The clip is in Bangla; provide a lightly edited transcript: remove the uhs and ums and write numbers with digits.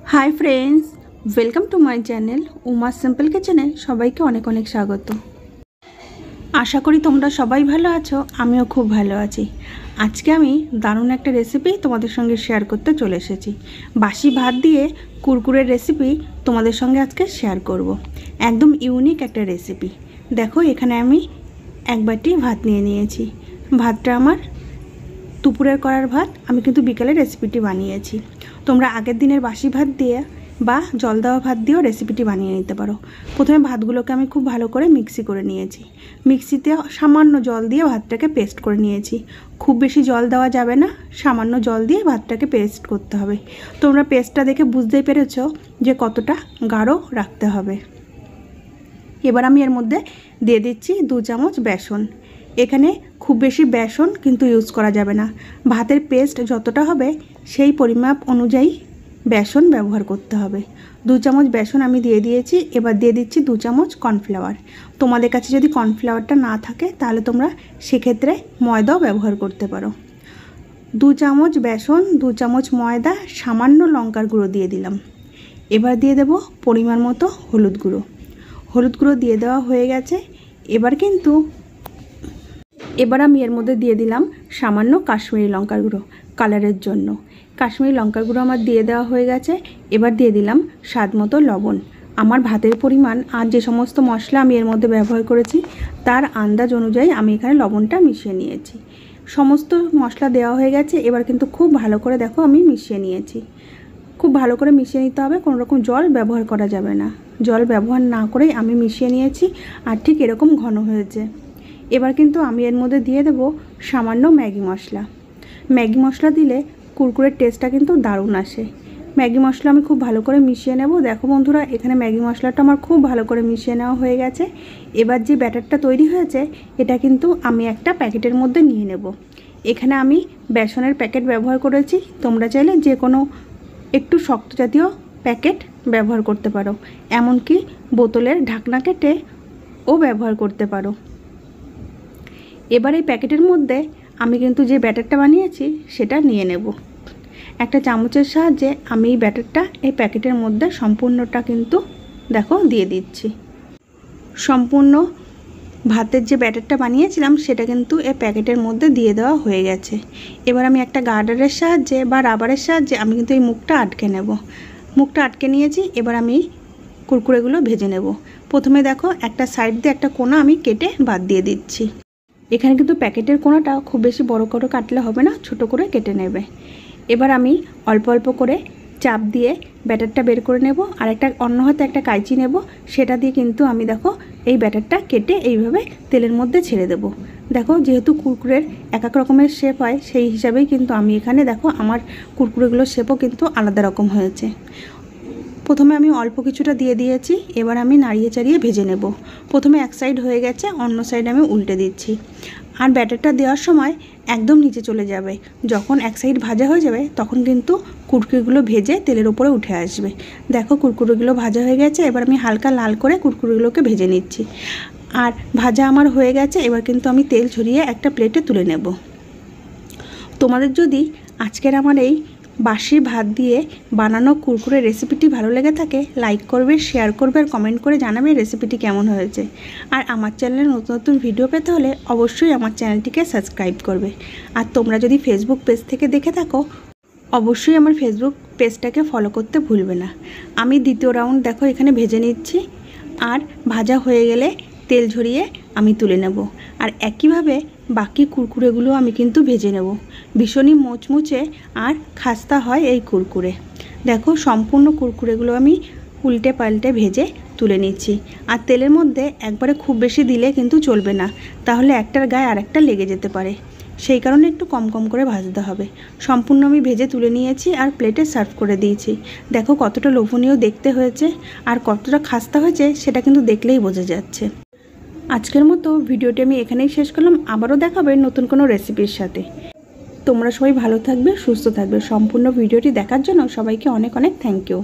High friends, welcome to my channel Uma simple किचेने सबाइके अनेक अनेक स्वागत। आशा करी तोमरा सबाई भालो आछो, आमिओ खूब भालो आछि। आज के आमी दारुण एक रेसिपि तोमादेर संगे शेयर करते चले एसेछि। बासी भात दिए कुरकुरे रेसिपि तोमादेर संगे आज के शेयर करब। एकदम यूनिक एक रेसिपि। देखो एखाने आमी एक बाटी भात निये नियेछि। भातटा आमार दुपुरेर करार भात, आमी किन्तु बिकेले रेसिपिटी बानिয়েছি। তোমরা আগের দিনের বাসি ভাত দিয়ে বা জল দেওয়া ভাত দিয়েও রেসিপিটি বানিয়ে নিতে পারো। প্রথমে ভাতগুলোকে আমি খুব ভালো করে মিক্সি করে নিয়েছি। মিক্সিতে সামান্য জল দিয়ে ভাতটাকে পেস্ট করে নিয়েছি। খুব বেশি জল দেওয়া যাবে না, সামান্য জল দিয়ে ভাতটাকে পেস্ট করতে হবে। তোমরা পেস্টটা দেখে বুঝতেই পেরেছো যে কতটা গাঢ় রাখতে হবে। এবার আমি এর মধ্যে দিয়ে দিচ্ছি 2 চামচ বেসন। এখানে খুব বেশি বেসন কিন্তু ইউজ করা যাবে না। ভাতের পেস্ট যতটা হবে সেই পরিমাপ অনুযায়ী বেসন ব্যবহার করতে হবে। 2 চামচ বেসন আমি দিয়ে দিয়েছি। এবার দিয়ে দিচ্ছি 2 চামচ কর্নফ্লাওয়ার। তোমাদের কাছে যদি কর্নফ্লাওয়ারটা না থাকে তাহলে তোমরা সেক্ষেত্রে ময়দাও ব্যবহার করতে পারো। 2 চামচ বেসন, 2 চামচ ময়দা, সামান্য লঙ্কার গুঁড়ো দিয়ে দিলাম। এবার দিয়ে দেব পরিমাণ মতো হলুদ গুঁড়ো। হলুদ গুঁড়ো দিয়ে দেওয়া হয়ে গেছে। এবার আমি এর মধ্যে দিয়ে দিলাম সামান্য কাশ্মীরি লঙ্কার গুঁড়ো কালারের জন্য। কাশ্মীরি লঙ্কার গুঁড়ো আমার দিয়ে দেওয়া হয়ে গেছে। এবার দিয়ে দিলাম স্বাদ মতো লবণ। আমার ভাতের পরিমাণ আর যে সমস্ত মশলা আমি এর মধ্যে ব্যবহার করেছি তার আন্দাজ অনুযায়ী আমি এখানে লবণটা মিশিয়ে নিয়েছি। সমস্ত মশলা দেওয়া হয়ে গেছে। এবার কিন্তু খুব ভালো করে দেখো আমি মিশিয়ে নিয়েছি। খুব ভালো করে মিশিয়ে নিতে হবে, কোনো রকম জল ব্যবহার করা যাবে না। জল ব্যবহার না করেই আমি মিশিয়ে নিয়েছি আর ঠিক এরকম ঘন হয়েছে। এবার কিন্তু আমি এর মধ্যে দিয়ে দেব সামান্য ম্যাগি মশলা। ম্যাগি মশলা দিলে কুরকুরের টেস্টটা কিন্তু দারুণ আসে। ম্যাগি মশলা আমি খুব ভালো করে মিশিয়ে নেব। দেখো বন্ধুরা, এখানে ম্যাগি মশলাটা আমার খুব ভালো করে মিশিয়ে নেওয়া হয়ে গেছে। এবার যে ব্যাটারটা তৈরি হয়েছে এটা কিন্তু আমি একটা প্যাকেটের মধ্যে নিয়ে নেব। এখানে আমি বেসনের প্যাকেট ব্যবহার করেছি। তোমরা চাইলে যে কোনো একটু শক্ত জাতীয় প্যাকেট ব্যবহার করতে পারো, এমনকি বোতলের ঢাকনা কেটে ও ব্যবহার করতে পারো। এবার এই প্যাকেটের মধ্যে আমি কিন্তু যে ব্যাটারটা বানিয়েছি সেটা নিয়ে নেব। একটা চামচের সাহায্যে আমি এই ব্যাটারটা এই প্যাকেটের মধ্যে সম্পূর্ণটা কিন্তু দেখো দিয়ে দিচ্ছি। সম্পূর্ণ ভাতের যে ব্যাটারটা বানিয়েছিলাম সেটা কিন্তু এই প্যাকেটের মধ্যে দিয়ে দেওয়া হয়ে গেছে। এবার আমি একটা গার্ডারের সাহায্যে বা রাবারের সাহায্যে আমি কিন্তু এই মুখটা আটকে নেব। মুখটা আটকে নিয়েছি। এবার আমি কুরকুরেগুলো ভেজে নেব। প্রথমে দেখো একটা সাইড দিয়ে একটা কোণা আমি কেটে বাদ দিয়ে দিচ্ছি। এখানে কিন্তু প্যাকেটের কোণাটা খুব বেশি বড় করে কাটলে হবে না, ছোট করে কেটে নেবে। এবার আমি অল্প অল্প করে চাপ দিয়ে ব্যাটারটা বের করে নেব। আর একটা অন্য হাতে একটা কাঁচি নেব, সেটা দিয়ে কিন্তু আমি দেখো এই ব্যাটারটা কেটে এইভাবে তেলের মধ্যে ছেড়ে দেব। দেখো যেহেতু কুরকুরের এক এক রকমের শেপ হয় সেই হিসাবেই কিন্তু আমি এখানে দেখো আমার কুরকুরেগুলোর শেপও কিন্তু আলাদা রকম হয়েছে। প্রথমে আমি অল্প কিছুটা দিয়ে দিয়েছি। এবার আমি নাড়িয়ে চাড়িয়ে ভেজে নেব। প্রথমে এক সাইড হয়ে গেছে, অন্য সাইড আমি উল্টে দিচ্ছি। আর ব্যাটারটা দেওয়ার সময় একদম নিচে চলে যাবে। যখন এক সাইড ভাজা হয়ে যাবে তখন কিন্তু কুরকুরেগুলো ভেজে তেলের উপরে উঠে আসবে। দেখো কুরকুরেগুলো ভাজা হয়ে গেছে। এবার আমি হালকা লাল করে কুরকুরেগুলোকে ভেজে নিচ্ছি। আর ভাজা আমার হয়ে গেছে। এবার কিন্তু আমি তেল ঝরিয়ে একটা প্লেটে তুলে নেব। তোমাদের যদি আজকের আমার এই বাসি ভাত দিয়ে বানানো কুরকুরে রেসিপিটি ভালো লেগে থাকে লাইক করবে, শেয়ার করবে আর কমেন্ট করে জানাবে রেসিপিটি কেমন হয়েছে। আর আমার চ্যানেলে নতুন নতুন ভিডিও পেতে হলে অবশ্যই আমার চ্যানেলটিকে সাবস্ক্রাইব করবে। আর তোমরা যদি ফেসবুক পেজ থেকে দেখে থাকো অবশ্যই আমার ফেসবুক পেজটাকে ফলো করতে ভুলবে না। আমি দ্বিতীয় রাউন্ড দেখো এখানে ভেজে নিচ্ছি। আর ভাজা হয়ে গেলে তেল ঝরিয়ে আমি তুলে নেব। আর একইভাবে বাকি কুরকুরেগুলো আমি কিন্তু ভেজে নেব। ভীষণই মুচমুচে আর খাস্তা হয় এই কুরকুরে। দেখো সম্পূর্ণ কুরকুরেগুলো আমি উল্টে পাল্টে ভেজে তুলে নিচ্ছি। আর তেলের মধ্যে একবারে খুব বেশি দিলে কিন্তু চলবে না, তাহলে একটার গায়ে আরেকটা লেগে যেতে পারে। সেই কারণে একটু কম কম করে ভাজতে হবে। সম্পূর্ণ আমি ভেজে তুলে নিয়েছি আর প্লেটে সার্ভ করে দিয়েছি। দেখো কতটা লোভনীয় দেখতে হয়েছে আর কতটা খাস্তা হয়েছে সেটা কিন্তু দেখলেই বোঝা যাচ্ছে। আজকের মতো ভিডিওটি আমি এখানেই শেষ করলাম। আবারও দেখাবে নতুন কোনো রেসিপির সাথে। তোমরা সবাই ভালো থাকবে, সুস্থ থাকবে। সম্পূর্ণ ভিডিওটি দেখার জন্য সবাইকে অনেক অনেক থ্যাংক ইউ।